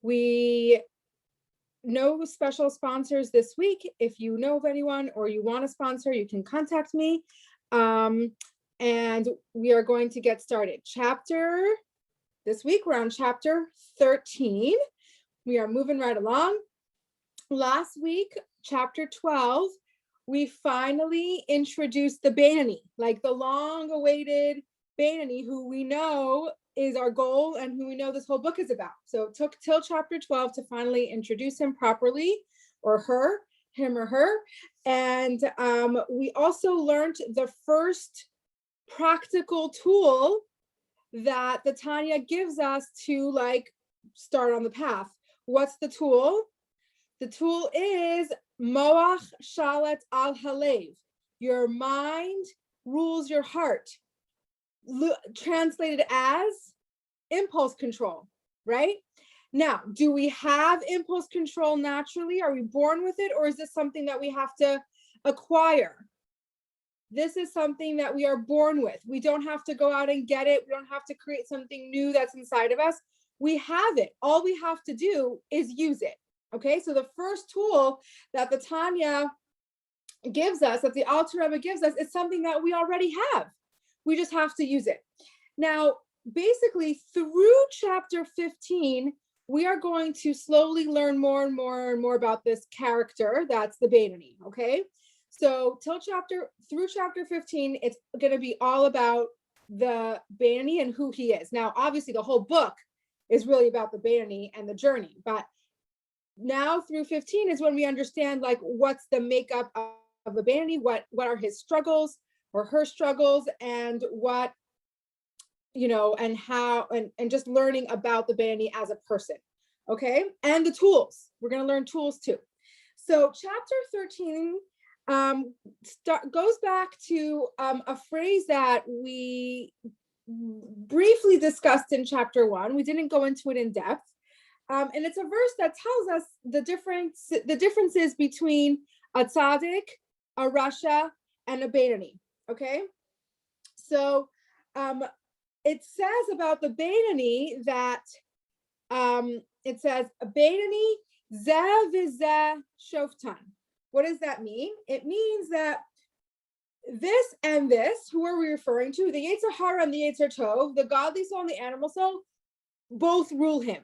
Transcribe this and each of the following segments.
We no special sponsors this week. If you know of anyone or you want to sponsor, you can contact me. And we are going to get started. This week, we're on chapter 13. We are moving right along. Last week, chapter 12, we finally introduced the Beinoni, like the long-awaited Beinoni, who we know is our goal and who we know this whole book is about. So it took till chapter 12 to finally introduce him properly, or her, him or her. And we also learned the first practical tool that the Tanya gives us to like start on the path. What's the tool? The tool is Moach Shalat al Halev. Your mind rules your heart. Translated as impulse control, right? Now, do we have impulse control naturally? Are we born with it? Or is this something that we have to acquire? This is something that we are born with. We don't have to go out and get it. We don't have to create something new that's inside of us. We have it. All we have to do is use it. Okay, so the first tool that the Tanya gives us, that the Alter Rebbe gives us, is something that we already have. We just have to use it. Now, basically, through chapter 15, we are going to slowly learn more and more and more about this character. That's the Beinoni, okay? So through chapter 15, it's going to be all about the Beinoni and who he is. Now, obviously, the whole book is really about the Beinoni and the journey, but now through 15 is when we understand like what's the makeup of the Beinoni, what are his struggles or her struggles, and what, and how, and just learning about the Beinoni as a person, okay? And the tools. We're going to learn tools too. So chapter 13 goes back to a phrase that we briefly discussed in chapter 1. We didn't go into it in depth. And it's a verse that tells us the differences between a tzaddik, a rasha, and a Beinoni. Okay, so it says about the Beinoni that it says Beinoni zeh v'zeh shoftan. What does that mean? It means that this and this, who are we referring to? The Yetzer Hara and the Yetzer Tov, the godly soul and the animal soul, both rule him.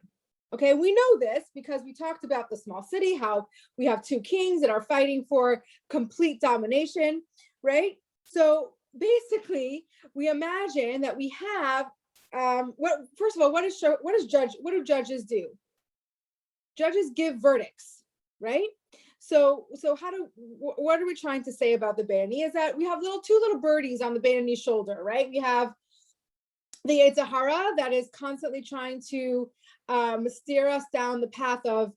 Okay, we know this because we talked about the small city, how we have two kings that are fighting for complete domination, right? So basically, we imagine that we have first of all, what do judges do? Judges give verdicts, right? So what are we trying to say about the Beinoni? Is that we have two little birdies on the Beinoni's shoulder, right? We have the Yetzer Hara that is constantly trying to steer us down the path of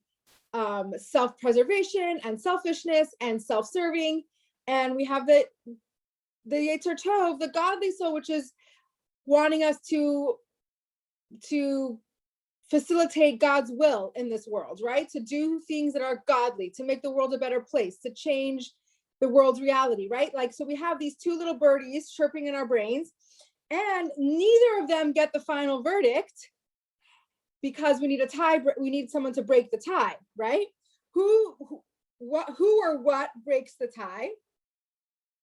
self-preservation and selfishness and self-serving. And we have the Yetzer Tov, the godly soul, which is wanting us to facilitate God's will in this world, right? To do things that are godly, to make the world a better place, to change the world's reality, right? Like, so we have these two little birdies chirping in our brains, and neither of them get the final verdict because we need someone to break the tie, right? Who or what breaks the tie?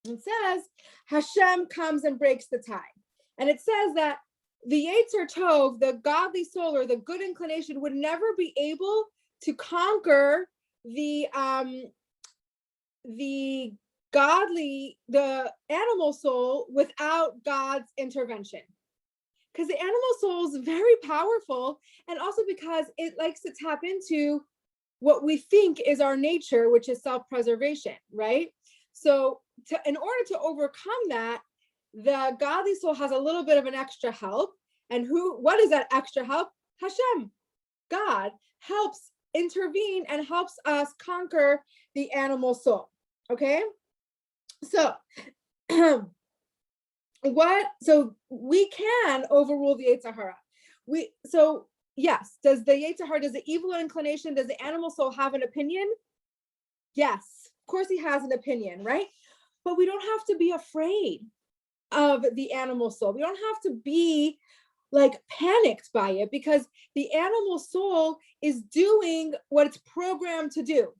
It says Hashem comes and breaks the tie. And it says that the Yetzer Tov, the godly soul or the good inclination, would never be able to conquer the animal soul without God's intervention. Because the animal soul is very powerful, and also because it likes to tap into what we think is our nature, which is self-preservation, right? So in order to overcome that, the godly soul has a little bit of an extra help. And what is that extra help? Hashem, God, helps intervene and helps us conquer the animal soul. Okay? So so we can overrule the Yetzer Hara. Yes, does the evil inclination, does the animal soul have an opinion? Yes, of course he has an opinion, right? But we don't have to be afraid of the animal soul. We don't have to be like panicked by it, because the animal soul is doing what it's programmed to do.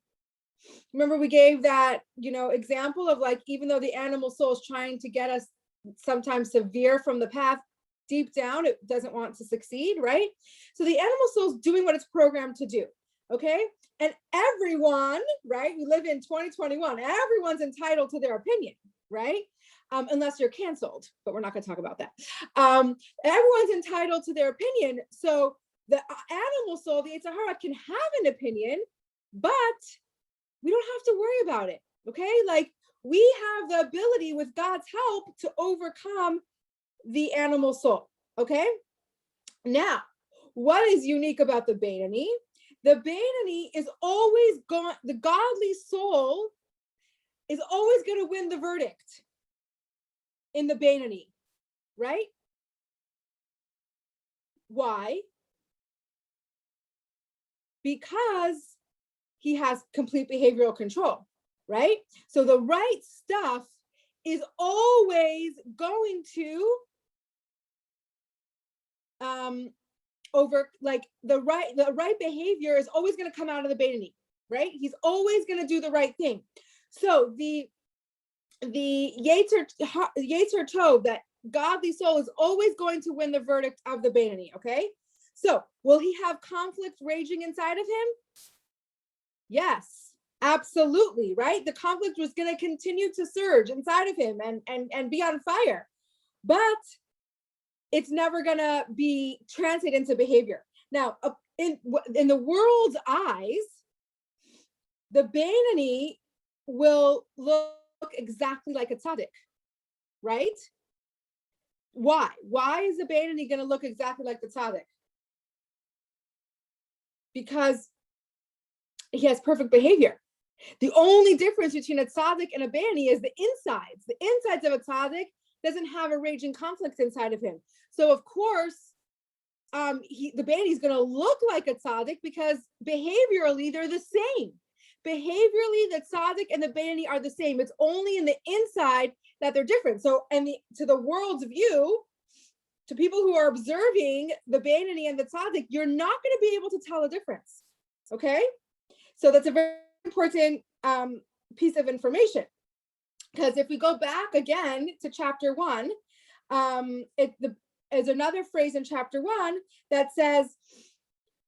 Remember, we gave that, example of, like, even though the animal soul is trying to get us sometimes to veer from the path, deep down it doesn't want to succeed, right? So the animal soul is doing what it's programmed to do. Okay. And everyone, right? We live in 2021. Everyone's entitled to their opinion, right? Unless you're canceled, but we're not going to talk about that. Everyone's entitled to their opinion. So the animal soul, the Yetzer Hara, can have an opinion, but we don't have to worry about it. Okay. Like, we have the ability with God's help to overcome the animal soul. Okay. Now, what is unique about the Beinoni? The Beinoni is always going, the godly soul is always going to win the verdict in the Beinoni, right? Why? Because he has complete behavioral control, right? So the right stuff is always going to the right behavior is always going to come out of the Beinoni, right? He's always going to do the right thing. So the Yetzer Tov, that godly soul, is always going to win the verdict of the Beinoni. Okay. So will he have conflict raging inside of him? Yes, absolutely. Right. The conflict was going to continue to surge inside of him and be on fire, but it's never going to be translated into behavior. Now, in the world's eyes, the Beinoni will look exactly like a tzaddik, right? Why? Why is the Beinoni going to look exactly like the tzaddik? Because he has perfect behavior. The only difference between a tzaddik and a Beinoni is the insides. The insides of a tzaddik doesn't have a raging conflict inside of him. So of course, the Beinoni is going to look like a tzaddik because behaviorally they're the same. Behaviorally, the tzaddik and the Beinoni are the same. It's only in the inside that they're different. So, to the world's view, to people who are observing the Beinoni and the tzaddik, you're not going to be able to tell a difference. Okay, so that's a very important piece of information. Because if we go back again to chapter 1, there's another phrase in chapter 1 that says,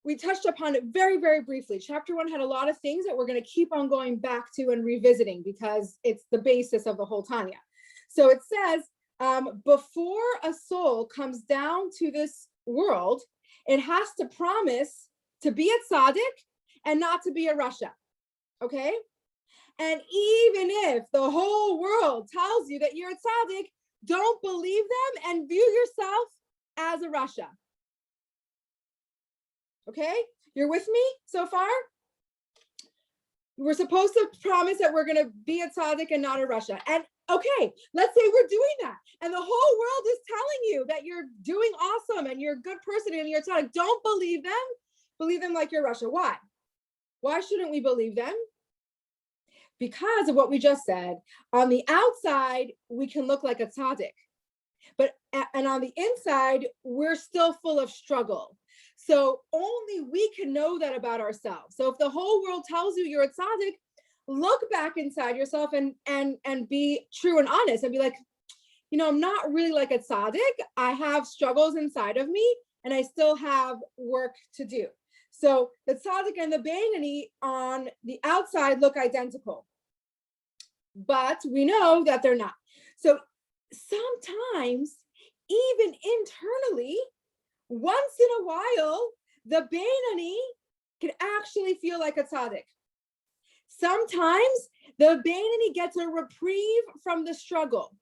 we touched upon it very, very briefly. Chapter 1 had a lot of things that we're going to keep on going back to and revisiting because it's the basis of the whole Tanya. So it says, before a soul comes down to this world, it has to promise to be a tzaddik and not to be a rasha. Okay? And even if the whole world tells you that you're a tzaddik, don't believe them and view yourself as a rasha. Okay, you're with me so far? We're supposed to promise that we're going to be a tzaddik and not a rasha. And okay, let's say we're doing that. And the whole world is telling you that you're doing awesome and you're a good person and you're a tzaddik. Don't believe them. Believe them like you're rasha. Why? Why shouldn't we believe them? Because of what we just said. On the outside, we can look like a tzaddik. And on the inside, we're still full of struggle. So only we can know that about ourselves. So if the whole world tells you you're a tzaddik, look back inside yourself and be true and honest and be like, I'm not really like a tzaddik. I have struggles inside of me and I still have work to do. So the tzaddik and the Beinoni on the outside look identical, but we know that they're not. So sometimes, even internally, once in a while, the Beinoni can actually feel like a tzaddik. Sometimes the Beinoni gets a reprieve from the struggle.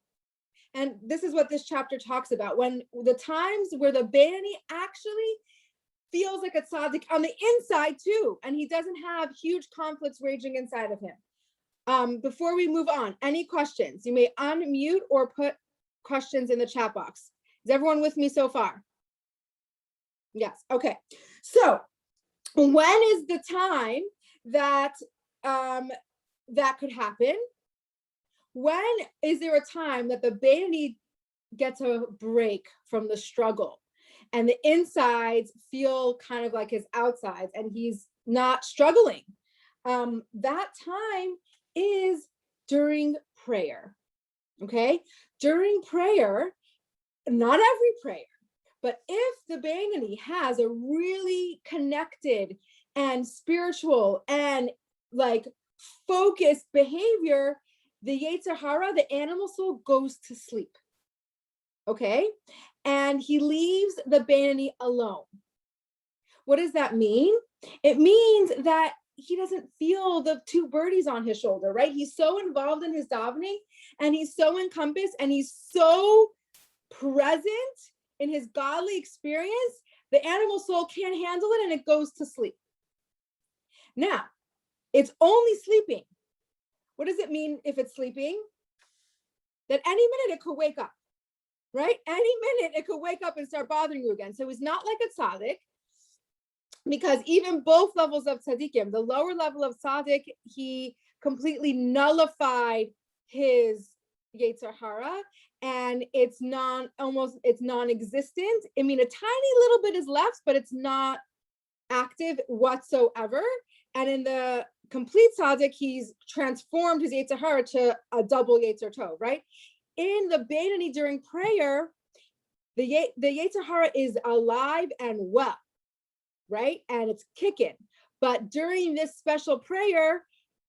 And this is what this chapter talks about, when the times where the Beinoni actually feels like a tzaddik on the inside too, and he doesn't have huge conflicts raging inside of him. Before we move on, any questions? You may unmute or put questions in the chat box. Is everyone with me so far? Yes. Okay. So when is the time that that could happen? When is there a time that the Beinoni gets a break from the struggle and the insides feel kind of like his outsides, and he's not struggling. That time is during prayer. Okay. During prayer, not every prayer, but if the Beinoni has a really connected and spiritual and like focused behavior, the Yetzer Hara, the animal soul, goes to sleep. Okay. And he leaves the Beinoni alone. What does that mean? It means that he doesn't feel the two birdies on his shoulder, right? He's so involved in his davening, and he's so encompassed, and he's so present in his godly experience. The animal soul can't handle it, and it goes to sleep. Now, it's only sleeping. What does it mean if it's sleeping? That any minute it could wake up, right? Any minute it could wake up and start bothering you again. So it's not like a tzaddik, because even both levels of tzaddikim, the lower level of tzaddik, he completely nullified his Yetzer Hara, and it's non-existent. I mean, a tiny little bit is left, but it's not active whatsoever. And in the complete tzaddik, he's transformed his Yetzer Hara to a double Yetzer Tov, right? In the Beinoni during prayer, the Yetzer Hara is alive and well, right? And it's kicking. But during this special prayer,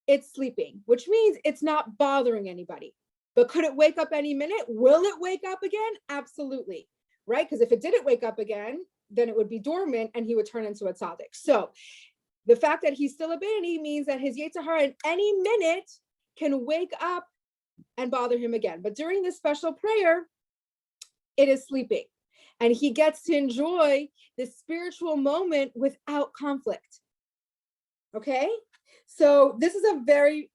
it's sleeping, which means it's not bothering anybody. But could it wake up any minute? Will it wake up again? Absolutely, right? Because if it didn't wake up again, then it would be dormant and he would turn into a tzaddik. So the fact that he's still a Beinoni means that his Yetzer Hara in any minute can wake up and bother him again. But during this special prayer, it is sleeping. And he gets to enjoy this spiritual moment without conflict. Okay? So this is a very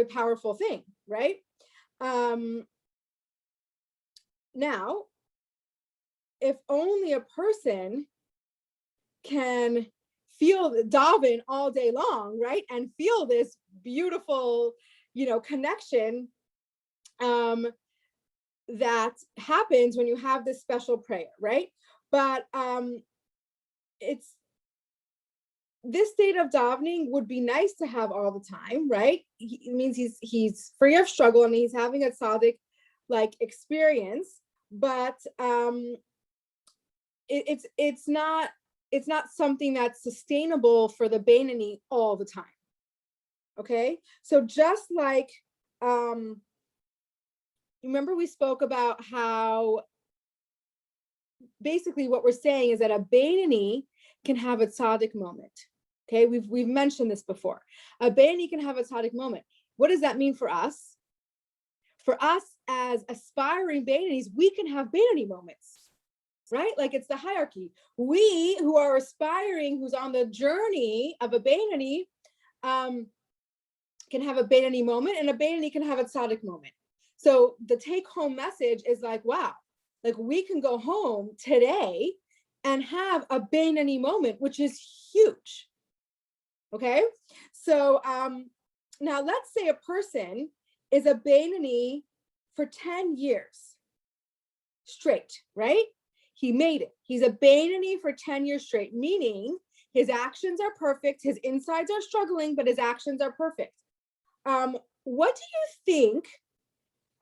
powerful thing, right? Now, if only a person can feel daven all day long, right? And feel this beautiful, connection that happens when you have this special prayer, right? But it's this state of davening would be nice to have all the time, right? It means he's free of struggle and he's having a tzaddik like experience, but it's not something that's sustainable for the Beinoni all the time. Okay, so just like remember we spoke about how basically what we're saying is that a Beinoni can have a tzaddik moment. Okay, we've mentioned this before. A Beinoni can have a tzaddik moment. What does that mean for us? For us as aspiring Beinonis, we can have Beinoni moments, right? Like it's the hierarchy. We who are aspiring, who's on the journey of a Beinoni, can have a Beinoni moment, and a Beinoni can have a tzaddik moment. So the take-home message is like, wow, like we can go home today and have a Beinoni moment, which is huge. Okay, so now let's say a person is a Beinoni for 10 years straight, right? He made it. He's a Beinoni for 10 years straight, meaning his actions are perfect. His insides are struggling, but his actions are perfect. What do you think?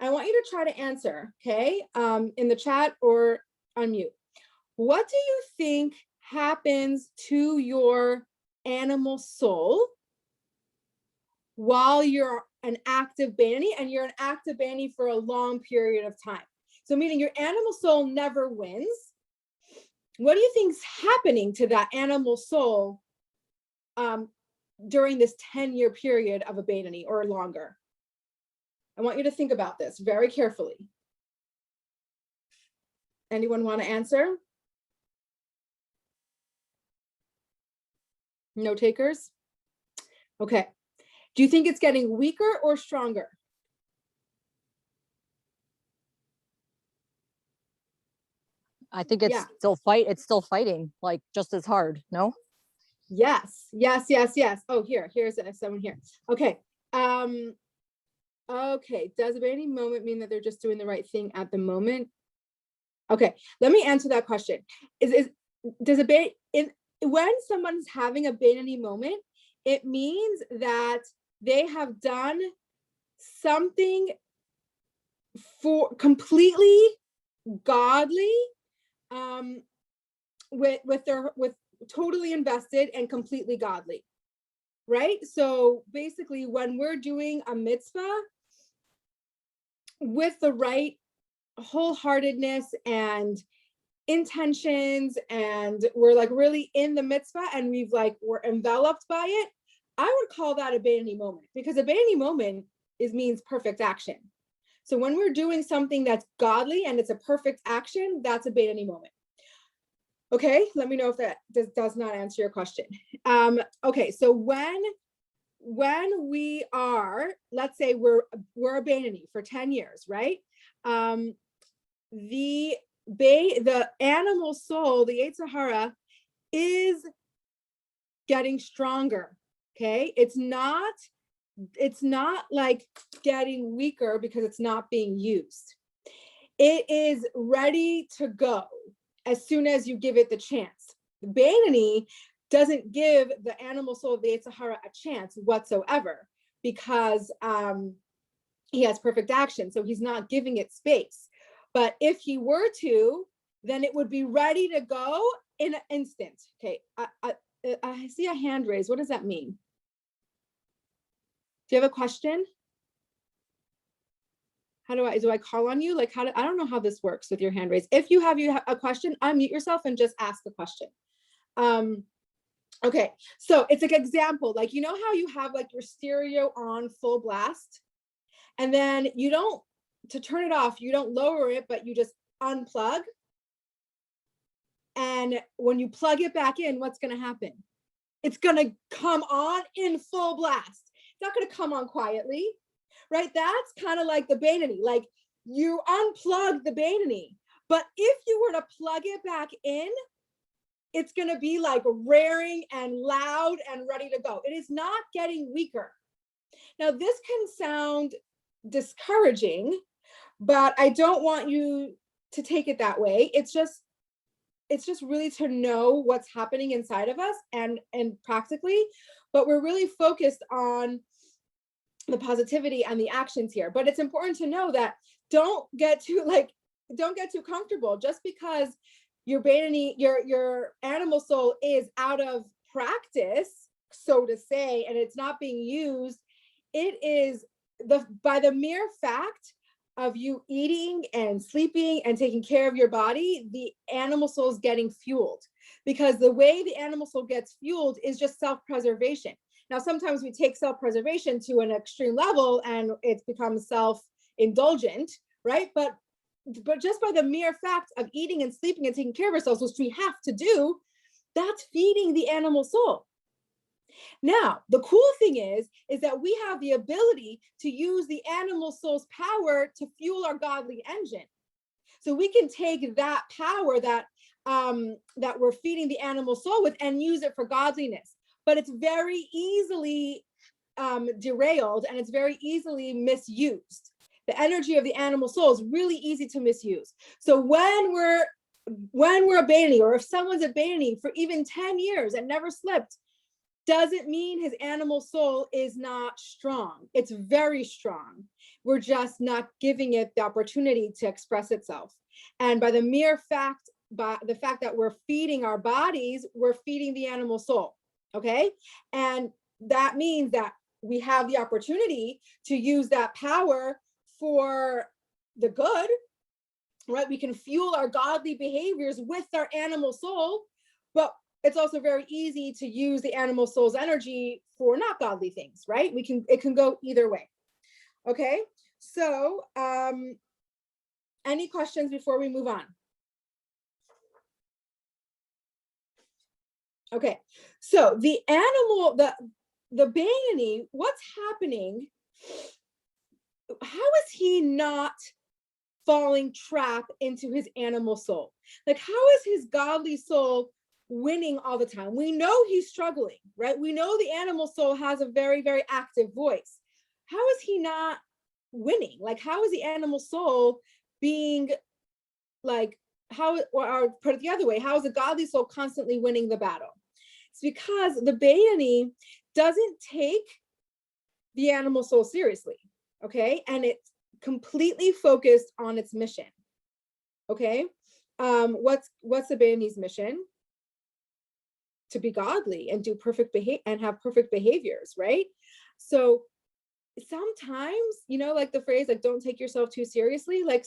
I want you to try to answer, okay, in the chat or on mute. What do you think happens to your animal soul while you're an active Beinoni, and you're an active Beinoni for a long period of time? So meaning your animal soul never wins. What do you think's happening to that animal soul during this 10-year period of a Beinoni or longer? I want you to think about this very carefully. Anyone want to answer? No takers? Okay. Do you think it's getting weaker or stronger? I think it's still fighting, like just as hard, no? Yes. Oh, here's someone here. Okay. Okay. Does a Beinoni moment mean that they're just doing the right thing at the moment? Okay, let me answer that question. When someone's having a Beinoni moment, it means that they have done something for completely godly, with totally invested and completely godly, right? So basically, when we're doing a mitzvah with the right wholeheartedness and intentions, and we're like really in the mitzvah and we're enveloped by it, I would call that a Beinoni moment, because a Beinoni moment means perfect action. So when we're doing something that's godly and it's a perfect action, that's a Beinoni moment. Okay, let me know if that does not answer your question. Okay, so when we are, let's say we're a Beinoni for 10 years, right? The animal soul, the Yetzer Hara, is getting stronger. Okay, it's not like getting weaker because it's not being used. It is ready to go as soon as you give it the chance. The Beinoni doesn't give the animal soul of the Yetzer Hara a chance whatsoever, because he has perfect action, so he's not giving it space. But if he were to, then it would be ready to go in an instant. Okay, I see a hand raised. What does that mean? Do you have a question? How do I call on you? Like, I don't know how this works with your hand raised. If you have a question, unmute yourself and just ask the question. Okay, so it's like example, like, you know how you have like your stereo on full blast, and then to turn it off, you don't lower it, but you just unplug. And when you plug it back in, what's going to happen? It's going to come on in full blast. It's not going to come on quietly, right? That's kind of like the Beinoni. Like, you unplug the Beinoni, but if you were to plug it back in, it's going to be like raring and loud and ready to go. It is not getting weaker. Now, this can sound discouraging, but I don't want you to take it that way. It's just really to know what's happening inside of us and practically, but we're really focused on the positivity and the actions here. But it's important to know that don't get too comfortable just because your Beinoni, your animal soul is out of practice, so to say, and it's not being used. It is by the mere fact of you eating and sleeping and taking care of your body, the animal soul is getting fueled, because the way the animal soul gets fueled is just self-preservation. Now, sometimes we take self-preservation to an extreme level and it becomes self-indulgent, right? But just by the mere fact of eating and sleeping and taking care of ourselves, which we have to do, that's feeding the animal soul. Now, the cool thing is that we have the ability to use the animal soul's power to fuel our godly engine. So we can take that power that we're feeding the animal soul with and use it for godliness. But it's very easily derailed, and it's very easily misused. The energy of the animal soul is really easy to misuse. So when we're a Beinoni, or if someone's a Beinoni for even 10 years and never slipped, doesn't mean his animal soul is not strong. It's very strong. We're just not giving it the opportunity to express itself. And by the fact that we're feeding our bodies, we're feeding the animal soul. Okay. And that means that we have the opportunity to use that power for the good, right? We can fuel our godly behaviors with our animal soul, but it's also very easy to use the animal soul's energy for not godly things, right? It can go either way. Okay. So, any questions before we move on? Okay. So the animal, the Beinoni, what's happening? How is he not falling trap into his animal soul? Like, how is his godly soul winning all the time? We know he's struggling, right? We know the animal soul has a very, very active voice. How is he not winning? Like, how is the animal soul being like or put it the other way, how is a godly soul constantly winning the battle? It's because the Beinoni doesn't take the animal soul seriously, okay? And it's completely focused on its mission, okay? What's the Beinoni's mission? To be godly and do perfect behavior and have perfect behaviors, right? So sometimes, like the phrase, like, don't take yourself too seriously, like,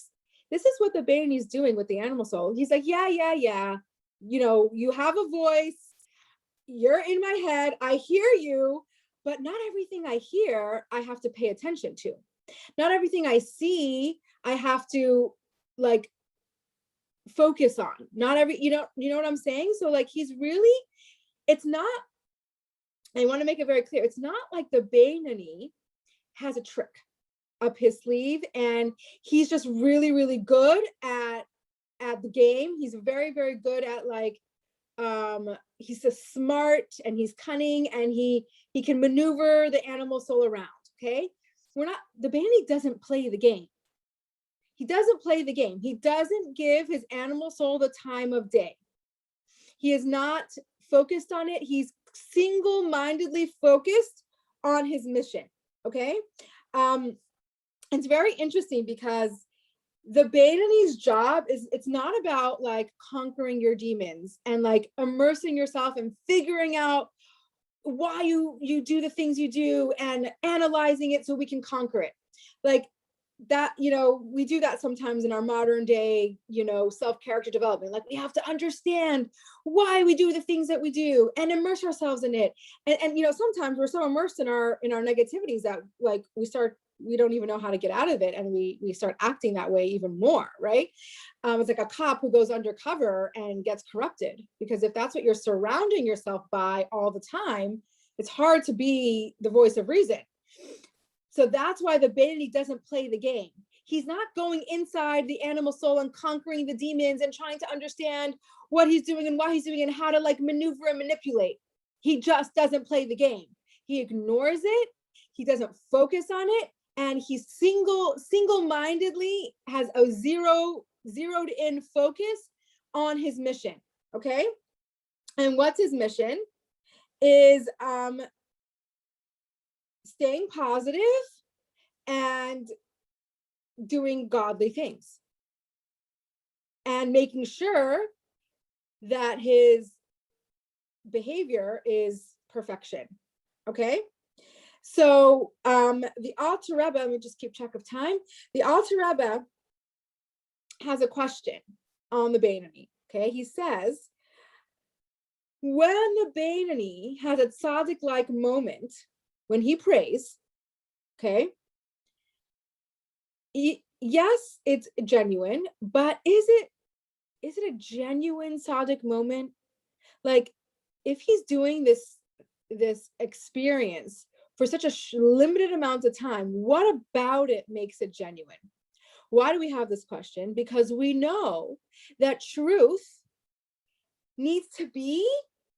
this is what the Beinoni's doing with the animal soul. He's like, yeah, you have a voice, you're in my head, I hear you, but not everything I hear, I have to pay attention to. Not everything I see, I have to like focus on. Not every, you know what I'm saying? So like, he's really, it's not, I want to make it very clear, it's not like the Beinoni has a trick up his sleeve and he's just really, really good at the game. He's very, very good at like, he's just smart and he's cunning and he can maneuver the animal soul around. Okay. The Beinoni doesn't play the game. He doesn't play the game. He doesn't give his animal soul the time of day. He is not focused on it. He's single-mindedly focused on his mission. Okay. It's very interesting because the Beinoni's job is, it's not about like conquering your demons and like immersing yourself and figuring out why you do the things you do and analyzing it so we can conquer it. Like that, we do that sometimes in our modern day, self-character development. Like we have to understand why we do the things that we do and immerse ourselves in it. And sometimes we're so immersed in our negativities that like we don't even know how to get out of it. And we start acting that way even more, right? It's like a cop who goes undercover and gets corrupted, because if that's what you're surrounding yourself by all the time, it's hard to be the voice of reason. So that's why the Beinoni doesn't play the game. He's not going inside the animal soul and conquering the demons and trying to understand what he's doing and why he's doing and how to like maneuver and manipulate. He just doesn't play the game. He ignores it. He doesn't focus on it. And he single-mindedly has a zeroed in focus on his mission. Okay. And what's his mission is staying positive and doing godly things and making sure that his behavior is perfection. Okay. So the Alter Rebbe, let me just keep track of time. The Alter Rebbe has a question on the Beinoni. Okay. He says, when the Beinoni has a tzaddik-like moment, when he prays, okay, yes, it's genuine, but is it a genuine tzaddik moment? Like, if he's doing this experience for such a limited amount of time, what about it makes it genuine? Why do we have this question? Because we know that truth needs to be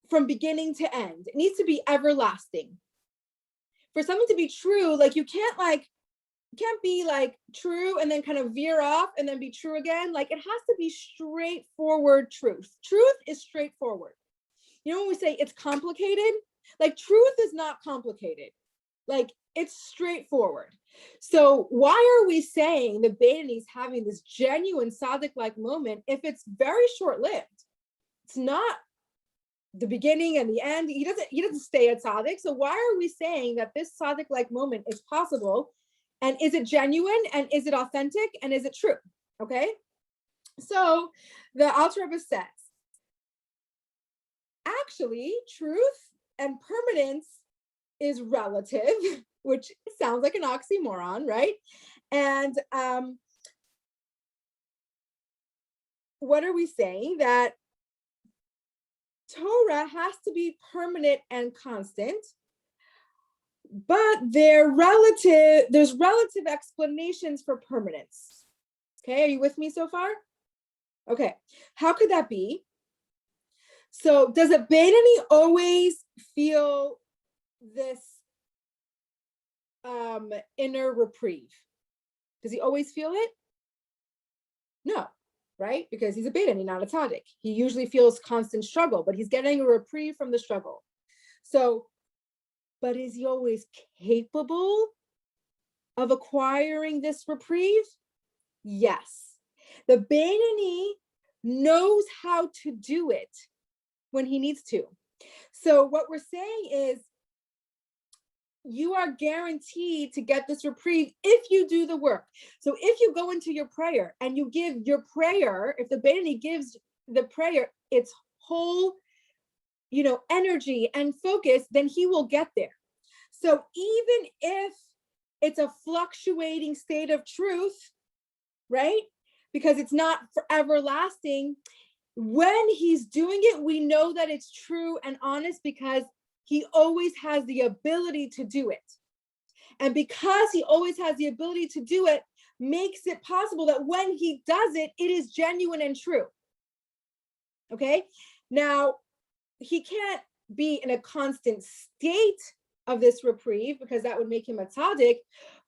from beginning to end. It needs to be everlasting. For something to be true, like you can't be like true and then kind of veer off and then be true again. Like it has to be straightforward truth. Truth is straightforward. When we say it's complicated, like truth is not complicated. Like it's straightforward. So why are we saying the Beinoni's having this genuine tzaddik-like moment if it's very short-lived? It's not the beginning and the end. He doesn't stay at tzaddik. So why are we saying that this tzaddik-like moment is possible? And is it genuine? And is it authentic? And is it true? Okay. So the Alter Rebbe says, actually, truth and permanence is relative, which sounds like an oxymoron, right? And what are we saying? That Torah has to be permanent and constant, but there's relative explanations for permanence. Okay, are you with me so far? Okay, how could that be? So does a Beinoni always feel this inner reprieve? Does he always feel it? No, right? Because he's a Beinoni, not a tzaddik. He usually feels constant struggle, but he's getting a reprieve from the struggle. So, but is he always capable of acquiring this reprieve? Yes. The Beinoni knows how to do it when he needs to. So what we're saying is, you are guaranteed to get this reprieve if you do the work. So if you go into your prayer and you give your prayer, if the Beinoni gives the prayer its whole, energy and focus, then he will get there. So even if it's a fluctuating state of truth, right? Because it's not forever lasting, when he's doing it, we know that it's true and honest because he always has the ability to do it. And because he always has the ability to do it, makes it possible that when he does it, it is genuine and true. Okay? Now, he can't be in a constant state of this reprieve because that would make him a tzaddik,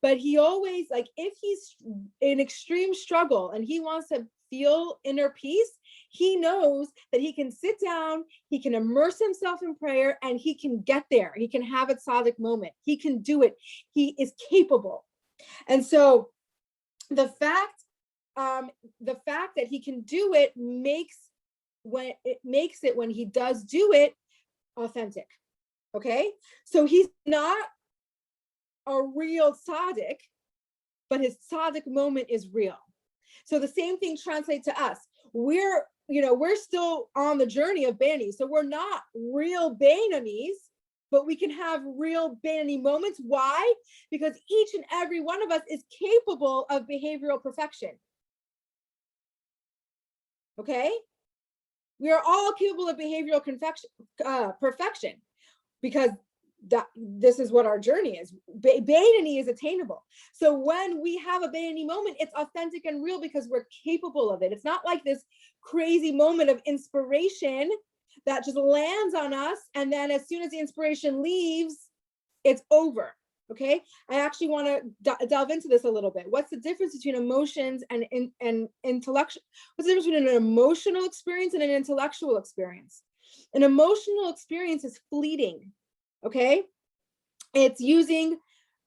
but he always, like, if he's in extreme struggle and he wants to feel inner peace, he knows that he can sit down, he can immerse himself in prayer, and he can get there. He can have a tzaddik moment. He can do it. He is capable. And so the fact that he can do it makes it when he does do it authentic. Okay, so he's not a real tzaddik, but his tzaddik moment is real. So the same thing translates to us. We're still on the journey of Beinoni, so we're not real Beinonis, but we can have real Beinoni moments. Why? Because each and every one of us is capable of behavioral perfection. Okay, we are all capable of behavioral perfection. Because this is what our journey is. Beinoni is attainable. So when we have a Beinoni moment, it's authentic and real because we're capable of it. It's not like this crazy moment of inspiration that just lands on us, and then as soon as the inspiration leaves, it's over. Okay, I actually want to delve into this a little bit. What's the difference between emotions and intellectual? What's the difference between an emotional experience and an intellectual experience? An emotional experience is fleeting, okay? It's using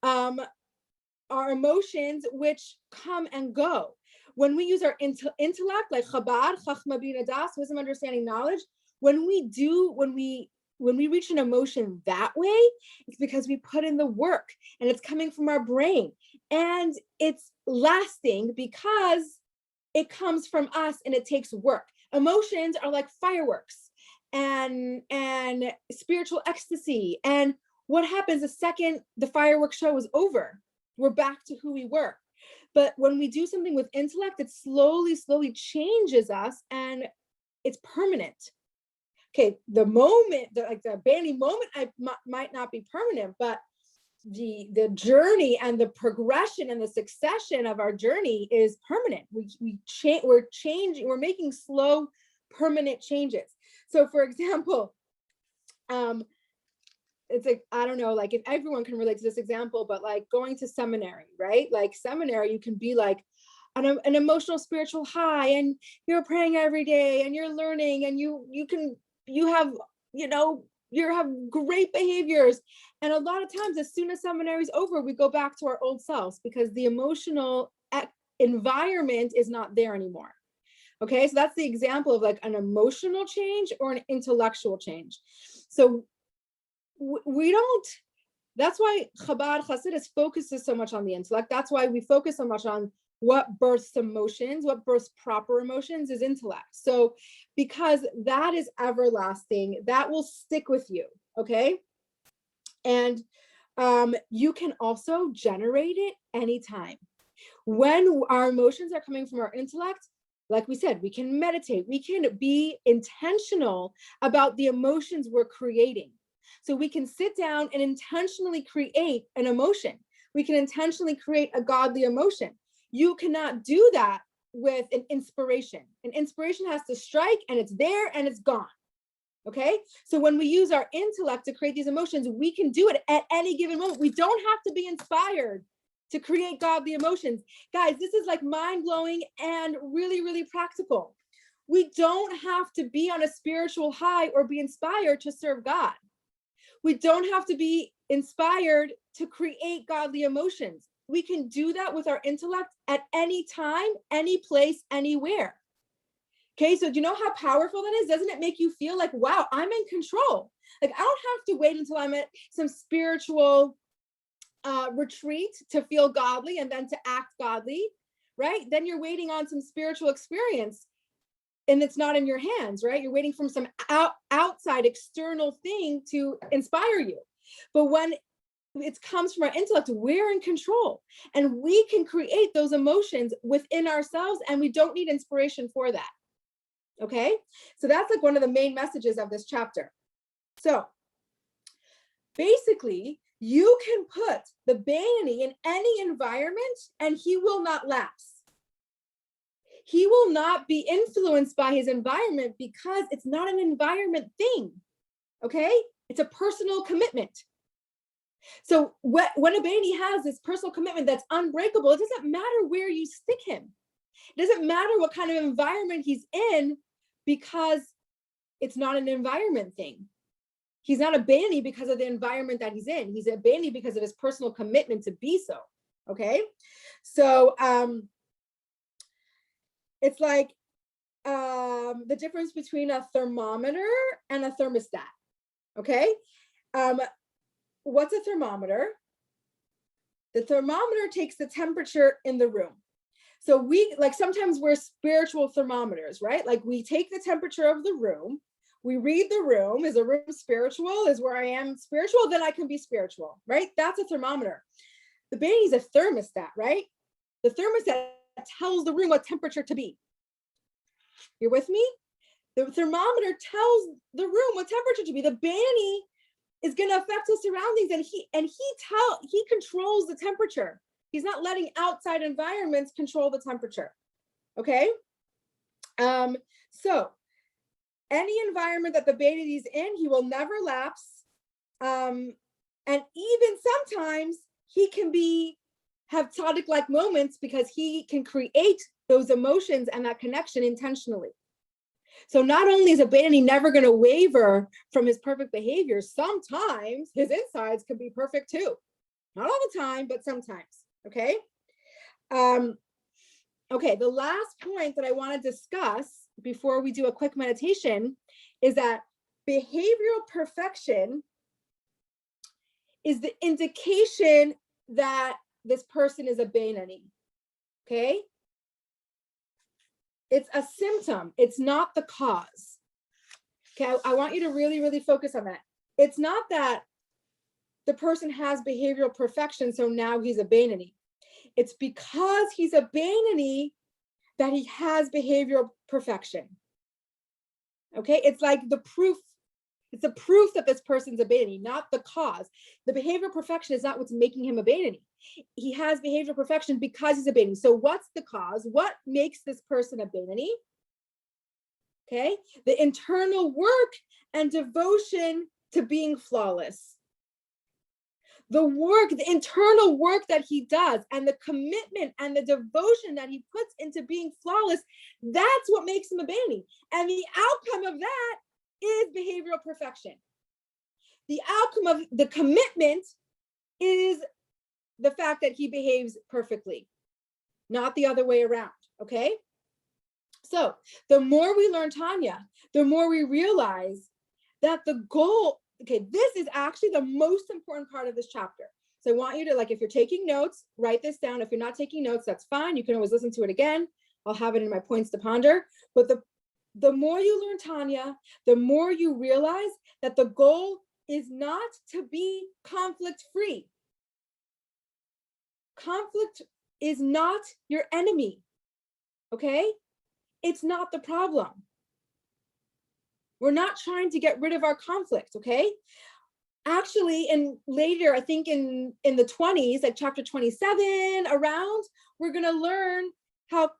our emotions, which come and go. When we use our intellect, like Chabad, Chachma Bina Das, wisdom, understanding, knowledge, when we reach an emotion that way, it's because we put in the work and it's coming from our brain. And it's lasting because it comes from us and it takes work. Emotions are like fireworks and spiritual ecstasy. And what happens the second the fireworks show is over? We're back to who we were. But when we do something with intellect, it slowly changes us and it's permanent. Okay, the Beinoni moment might not be permanent, but the journey and the progression and the succession of our journey is permanent. We're making slow, permanent changes. So for example, it's like, I don't know, like if everyone can relate to this example, but like going to seminary, right? Like seminary, you can be like an emotional spiritual high and you're praying every day and you're learning and you have great behaviors. And a lot of times, as soon as seminary is over, we go back to our old selves because the emotional environment is not there anymore. Okay, so that's the example of like an emotional change or an intellectual change. So that's why Chabad Hasidus focuses so much on the intellect. That's why we focus so much on what births emotions, what births proper emotions is intellect. So because that is everlasting, that will stick with you, okay? And you can also generate it anytime. When our emotions are coming from our intellect, like we said, we can meditate, we can be intentional about the emotions we're creating. So we can sit down and intentionally create an emotion. We can intentionally create a godly emotion. You cannot do that with an inspiration. An inspiration has to strike and it's there and it's gone. Okay? So when we use our intellect to create these emotions, we can do it at any given moment. We don't have to be inspired to create godly emotions. Guys, this is like mind-blowing and really, really practical. We don't have to be on a spiritual high or be inspired to serve God. We don't have to be inspired to create godly emotions. We can do that with our intellect at any time, any place, anywhere. Okay, so do you know how powerful that is? Doesn't it make you feel like, wow, I'm in control? Like, I don't have to wait until I'm at some spiritual retreat to feel godly and then to act godly, right? Then you're waiting on some spiritual experience and it's not in your hands, right? You're waiting from some outside external thing to inspire you. But when it comes from our intellect, we're in control and we can create those emotions within ourselves and we don't need inspiration for that. Okay, so that's like one of the main messages of this chapter. So basically, you can put the Bainani in any environment and he will not lapse. He will not be influenced by his environment because it's not an environment thing. Okay, it's a personal commitment. So when a Bainani has this personal commitment that's unbreakable, it doesn't matter where you stick him. It doesn't matter what kind of environment he's in, because it's not an environment thing. He's not a Bainani because of the environment that he's in. He's a Bainani because of his personal commitment to be so. Okay, so it's like the difference between a thermometer and a thermostat. Okay, what's a thermometer? The thermometer takes the temperature in the room. So we, like, sometimes we're spiritual thermometers, right? Like, we take the temperature of the room, we read the room. Is the room spiritual? Is where I am spiritual? Then I can be spiritual, right? That's a thermometer. The Bainani is a thermostat, right? The thermostat tells the room what temperature to be. You're with me? The thermometer tells the room what temperature to be. The Bainani is going to affect his surroundings, and he controls the temperature. He's not letting outside environments control the temperature. Okay. So any environment that the Bainani is in, he will never lapse. And even sometimes he can have tzaddik-like moments because he can create those emotions and that connection intentionally. So not only is a Bainani never going to waver from his perfect behavior, sometimes his insides can be perfect too. Not all the time, but sometimes. Okay. Okay, the last point that I want to discuss before we do a quick meditation is that behavioral perfection is the indication that this person is a Bainani. Okay. It's a symptom. It's not the cause. Okay, I want you to really, really focus on that. It's not that the person has behavioral perfection, so now he's a Bainani. It's because he's a Bainani that he has behavioral perfection. Okay, it's like the proof. It's the proof that this person's a Bainani, not the cause. The behavioral perfection is not what's making him a Bainani. He has behavioral perfection because he's a Bainani. So what's the cause? What makes this person a Bainani? Okay, the internal work and devotion to being flawless. The work, the internal work that he does, and the commitment and the devotion that he puts into being flawless, that's what makes him a Bainani. And the outcome of that is behavioral perfection. The outcome of the commitment is the fact that he behaves perfectly, not the other way around. Okay. So the more we learn Tanya, the more we realize that the goal, okay, this is actually the most important part of this chapter. So I want you to, like, if you're taking notes, write this down. If you're not taking notes, that's fine. You can always listen to it again. I'll have it in my points to ponder. But the more you learn Tanya, the more you realize that the goal is not to be conflict-free. Conflict is not your enemy, okay? It's not the problem. We're not trying to get rid of our conflict, okay? Actually, and later, I think in the 20s, like chapter 27 around, we're gonna learn how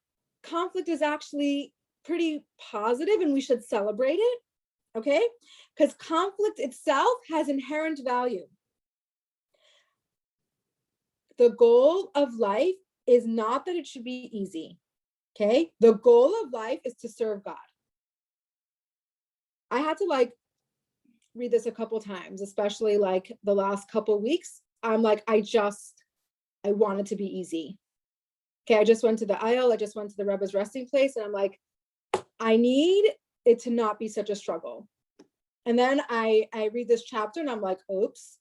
conflict is actually pretty positive and we should celebrate it, okay? Because conflict itself has inherent value. The goal of life is not that it should be easy. Okay. The goal of life is to serve God. I had to read this a couple times, especially the last couple weeks. I'm like, I want it to be easy. Okay. I just went to the aisle. I just went to the Rebbe's resting place. And I'm like, I need it to not be such a struggle. And then I read this chapter and I'm like, oops,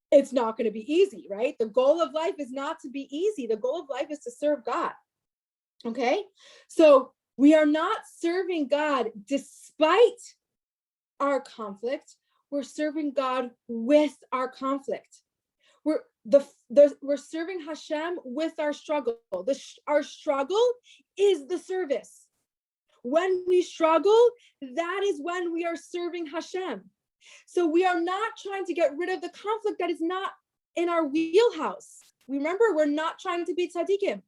it's not going to be easy, right? The goal of life is not to be easy. The goal of life is to serve God. Okay. So we are not serving God despite our conflict. We're serving God with our conflict. We're serving Hashem with our struggle. Our struggle is the service. When we struggle, that is when we are serving Hashem. So we are not trying to get rid of the conflict that is not in our wheelhouse. Remember, we're not trying to be tzaddikim.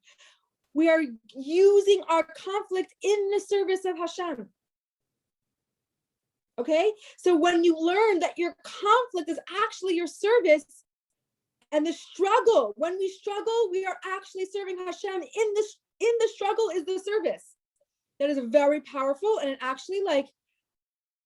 We are using our conflict in the service of Hashem. Okay? So when you learn that your conflict is actually your service, and the struggle, when we struggle, we are actually serving Hashem. In the struggle is the service. That is very powerful. And it actually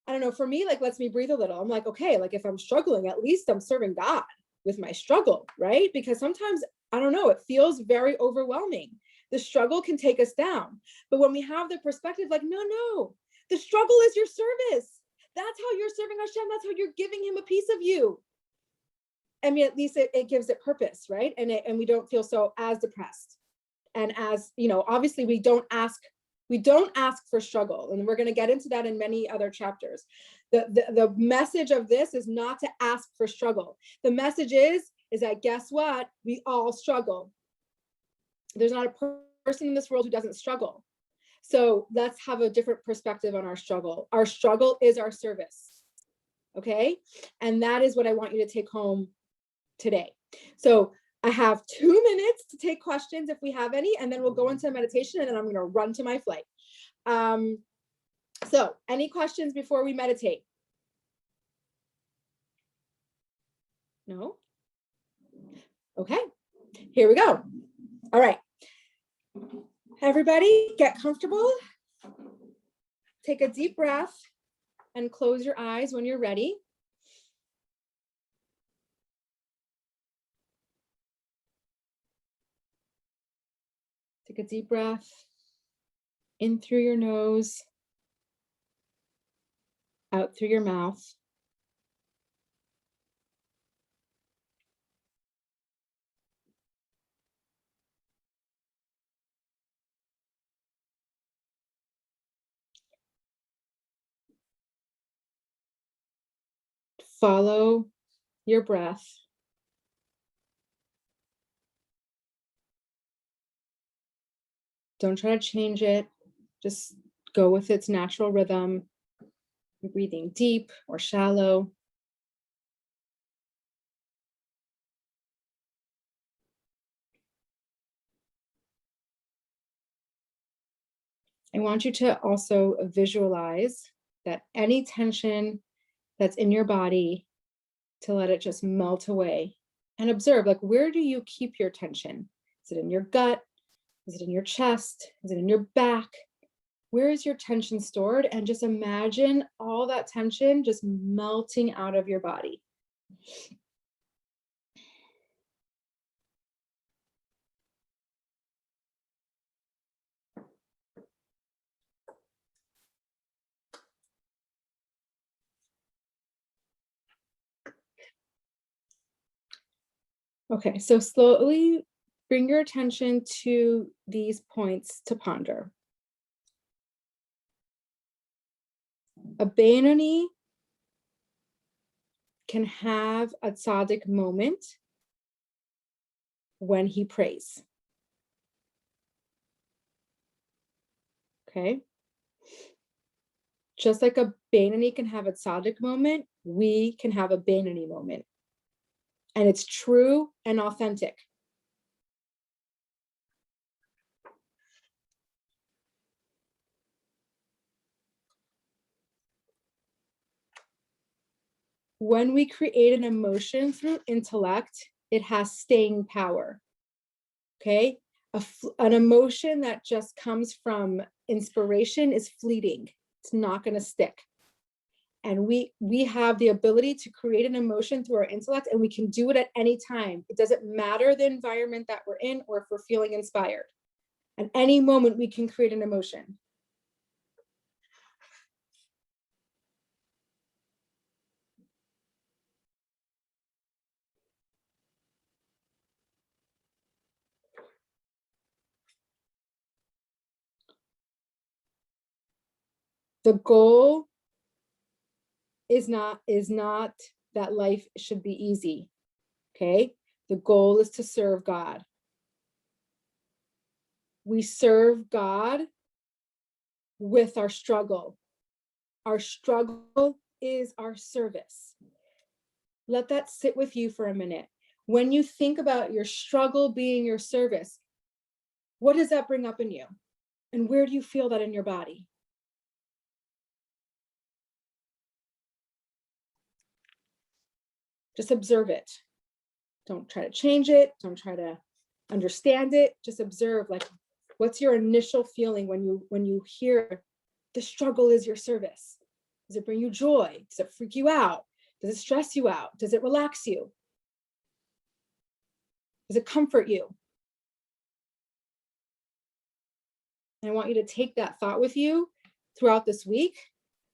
I don't know, for me, lets me breathe a little. I'm like, okay, if I'm struggling, at least I'm serving God with my struggle, right? Because sometimes, I don't know, it feels very overwhelming. The struggle can take us down. But when we have the perspective, no, the struggle is your service. That's how you're serving Hashem. That's how you're giving him a piece of you. I mean, at least it gives it purpose, right? And we don't feel so as depressed. And as, obviously we don't ask for struggle. And we're going to get into that in many other chapters. The message of this is not to ask for struggle. The message is that guess what? We all struggle. There's not a person in this world who doesn't struggle. So let's have a different perspective on our struggle. Our struggle is our service. Okay. And that is what I want you to take home today. So I have 2 minutes to take questions if we have any, and then we'll go into meditation, and then I'm going to run to my flight. So any questions before we meditate? No? Okay, here we go. All right. Everybody get comfortable. Take a deep breath and close your eyes when you're ready. Take a deep breath in through your nose, out through your mouth. Follow your breath. Don't try to change it. Just go with its natural rhythm. Breathing deep or shallow. I want you to also visualize that any tension that's in your body, to let it just melt away, and observe, where do you keep your tension? Is it in your gut? Is it in your chest? Is it in your back? Where is your tension stored? And just imagine all that tension just melting out of your body. Okay, so slowly bring your attention to these points to ponder. A Beinoni can have a tzaddik moment when he prays. Okay? Just like a Beinoni can have a tzaddik moment, we can have a Beinoni moment. And it's true and authentic. When we create an emotion through intellect, it has staying power. Okay. An emotion that just comes from inspiration is fleeting. It's not going to stick. And we have the ability to create an emotion through our intellect, and we can do it at any time. It doesn't matter the environment that we're in or if we're feeling inspired. At any moment, we can create an emotion. The goal is not that life should be easy. Okay. The goal is to serve God. We serve God with our struggle. Our struggle is our service. Let that sit with you for a minute. When you think about your struggle being your service, what does that bring up in you? And where do you feel that in your body? Just observe it. Don't try to change it. Don't try to understand it. Just observe, like, what's your initial feeling when you hear the struggle is your service? Does it bring you joy? Does it freak you out? Does it stress you out? Does it relax you? Does it comfort you? And I want you to take that thought with you throughout this week.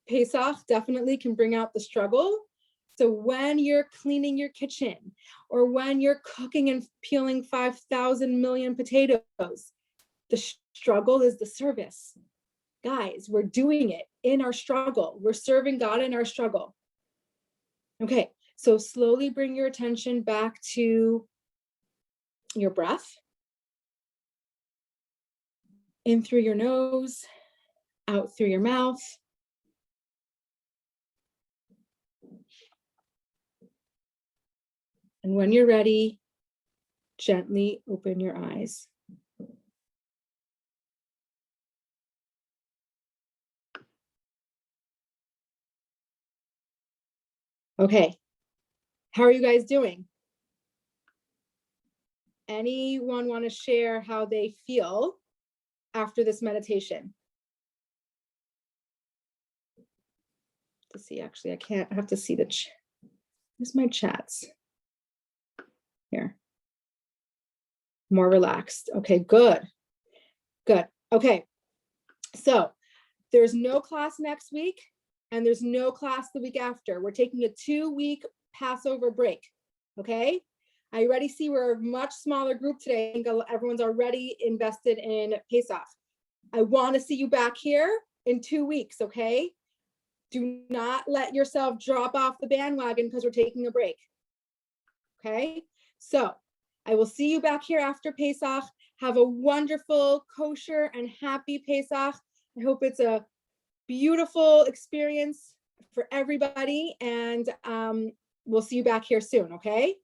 Pesach definitely can bring out the struggle. So when you're cleaning your kitchen, or when you're cooking and peeling 5,000 million potatoes, the struggle is the service. Guys, we're doing it in our struggle. We're serving God in our struggle. Okay, so slowly bring your attention back to your breath. In through your nose, out through your mouth. And when you're ready, gently open your eyes. Okay, how are you guys doing? Anyone want to share how they feel after this meditation? To see, actually, I have to see where's my chats? Here. More relaxed. Okay, good. Good. Okay, so there's no class next week, and there's no class the week after. We're taking a 2-week Passover break. Okay, I already see we're a much smaller group today. I think everyone's already invested in Pesach. I want to see you back here in 2 weeks. Okay, do not let yourself drop off the bandwagon because we're taking a break. Okay, so I will see you back here after Pesach. Have a wonderful, kosher, and happy Pesach. I hope it's a beautiful experience for everybody, and we'll see you back here soon, okay?